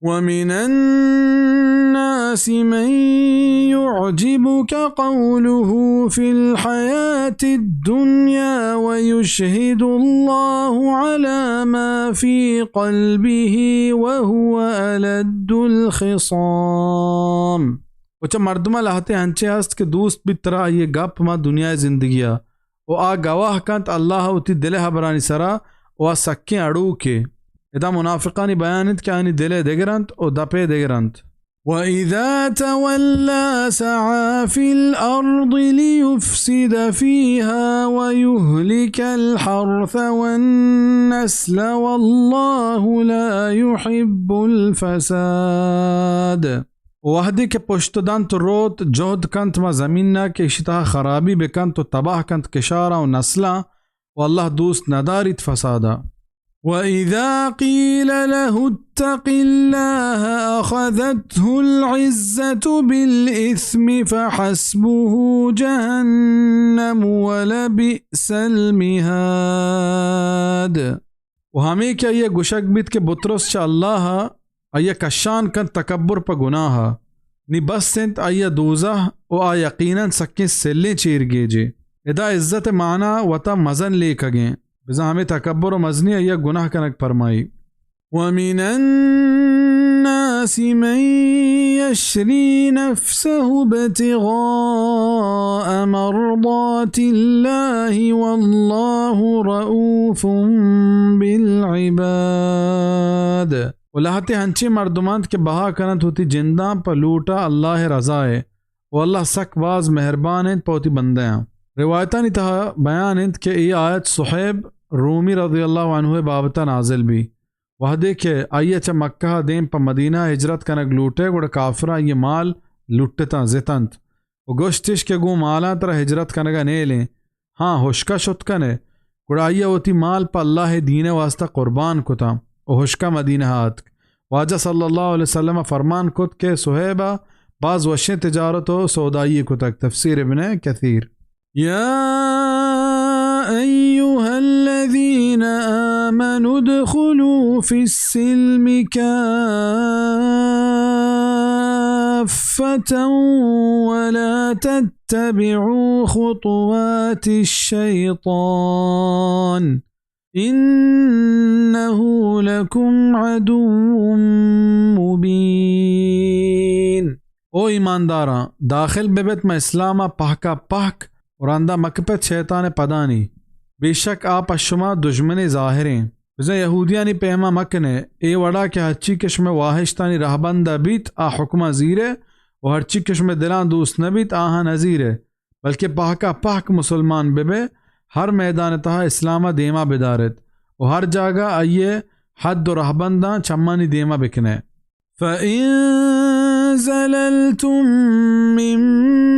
ومن الناس من يعجبك قوله في الحياة الدنيا ويشهد الله على ما في قلبه وهو ألد الخصام. وچا مردما لہتے ہنچے ہست کہ دوست بھی ترا یہ گپ ما دنیا زندگیا و آ گواہ کانت اللہ ہوتی دل حبرانی سرا و آ سکیں اڑو کے ادا منافقانی بیانت کہ آنی دل دگرانت و دپے دگرانت. وَإِذَا تَوَلَّى سَعَى فِي الْأَرْضِ لِيُفْسِدَ فِيهَا وَيُهْلِكَ الْحَرْثَ وَالنَّسْلَ وَاللَّهُ لَا يُحِبُّ الْفَسَادَ. وحدی کے پشتدان تو روت جہد کنت ما زمیننا کے اشتہا خرابی بکنت و تباہ کنت کشارا و نسلا واللہ دوست ندارت فسادا. وَإِذَا قِيلَ لَهُ اتَّقِ اللَّهَ أَخَذَتْهُ الْعِزَّةُ بِالْإِثْمِ فَحَسْبُهُ جَهَنَّمُ وَلَبِئْسَ الْمِهَادُ. و ہمیں کیا یہ گشک بیت کے بطرس چا اللہ آیا کشان کن تکبر پا گناہ نی بس سنت آیا دوزہ و آ یقیناً سکیں سلیں چیر گے جے ادا عزت معنی وطا مزن لے کگیں بزا ہمیں تکبر و مزنی آیا گناہ کنک فرمائی. وَمِنَ النَّاسِ مَن يَشْرِي نَفْسَهُ ابْتِغَاءَ مَرْضَاتِ اللَّهِ وَاللَّهُ رَءُوفٌ بِالْعِبَادِ. و لہتے ہنچے مردمانت کے بہا کنت ہوتی جنداں پا لوٹا اللہ رضائے و اللہ سک باز مہربان انت پوتی بندیاں. روایتانی تہا بیان انت کہ ای آیت صحیب رومی رضی اللہ عنہ بابتا نازل بھی وحدے کہ آئیے چا مکہ دیم پا مدینہ ہجرت کنک لوٹے گوڑا کافرہ یہ مال لوٹتا زتنت و گوشتش کے گو مالا ترہ ہجرت کنگا نیلیں ہاں ہوشکا شت کنے گوڑا آئیے ہوتی مال پا اللہ دین واسطہ قربان کتا و ہوشکا مدینہ ہاتھ. واجہ صلی اللہ علیہ وسلم فرمان کت کے صحیبہ بعض وشیں تجارت و سودائی کتک. تفسیر ابن کثیر. یا ایوہا الذین آمنوا ادخلوا فی السلم کافتا ولا تتبعوا خطوات الشیطان إِنَّهُ لَكُمْ عَدُوٌّ مُبِينٌ. او ایمانداراں داخل ببت میں اسلامہ پہکا پہک اور اندہ مکپت شیطان پدانی بے شک آپ اشما دشمن ظاہریں بزا یہودیانی پیما مکنے اے وڑا کہ ہرچی کشم واہشتانی رہبندہ بیت آ حکمہ زیرے و ہرچی کشم دلان دوست نبیت آہا نزیرے بلکہ پہکا پہک مسلمان ببے ہر میدان تہا اسلامہ دیما بدارت و ہر جاگہ آئیے حد و رہبنداں چمانی دیما بکنے. فَإِن زَلَلْتُم مِّن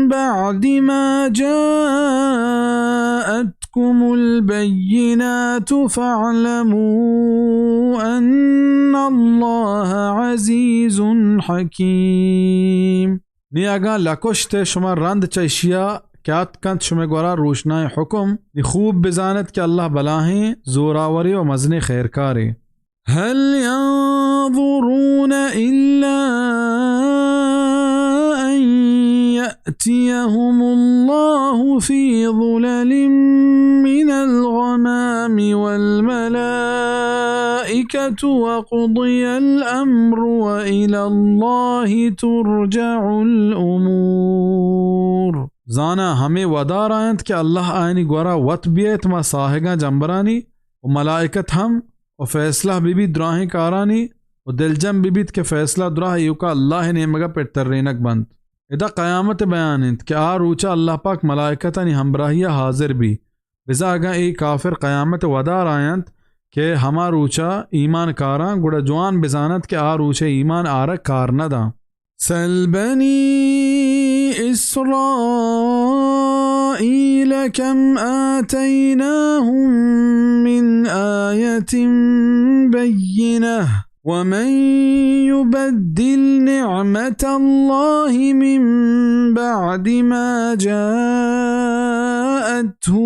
بَعْدِ مَا جَاءَتْكُمُ الْبَيِّنَاتُ فَاعْلَمُوا أَنَّ اللَّهَ عَزِيزٌ حَكِيمٌ. نی اگاں لکشتے شما رند چیشیا کیات کنت شما گورا روشنائے حکم نی خوب بزانت کہ اللہ بلاہیں زوراوری و مزن خیرکارے. هل ينظرون إلا أن يأتيهم الله في ظلل من الغمام والملائكة وقضي الأمر وإلى الله ترجع الأمور. زانا ہمیں ودار آئند کہ اللہ آئینی گورا وط بیت ما ساہگاں جنبرانی و ملائکت ہم و فیصلہ بی دراہیں کارانی و دلجم بیت کے فیصلہ دراہ یوکا اللہ نے مگا پر ترینک بند. ادا قیامت بیانند کہ آ روچا اللہ پاک ملائکتانی ہمراہیہ حاضر بھی بزا اگاں ای کافر قیامت ودار آئند کہ ہما روچا ایمان کاراں گوڑا جوان بزانت کہ آ روچا ایمان آرہ کار ندا. سل بنی إسرائيل كم آتيناهم من آية بينة ومن يبدل نعمة الله من بعد ما جاءته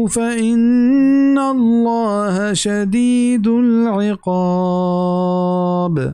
فإن الله شديد العقاب.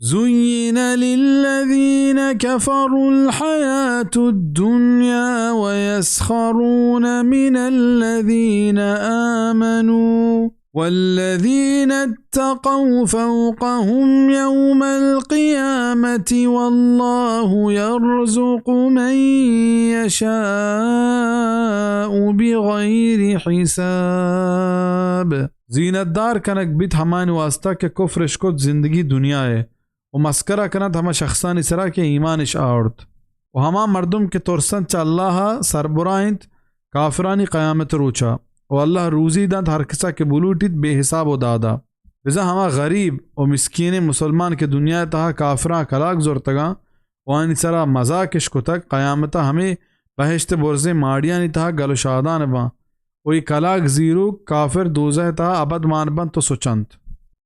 زين للذين كفروا الحياة الدنيا ويسخرون من الذين آمنوا والذين اتقوا فوقهم يوم القيامة والله يرزق من يشاء بغير حساب زینت دار کنک بیت ہمان واسطہ کہ کفرش کت زندگی دنیا ہے و مسکرہ کنت ہما شخصانی سرا کے ایمانش آورد و ہما مردم کے ترسن چا اللہ سربرائنت کافرانی قیامت روچا و اللہ روزی دند ہر کسا کے بلوٹیت بے حساب و دادا وزا ہما غریب و مسکین مسلمان کے دنیا تہا کافران کلاک زورتگا وانی سرا مزاکش کتک قیامتا ہمیں بہشت برزے ماڑیانی تہا گلو شادان بان وی کلاک زیرو کافر دوزہ تا ابد مانبن تو سچنت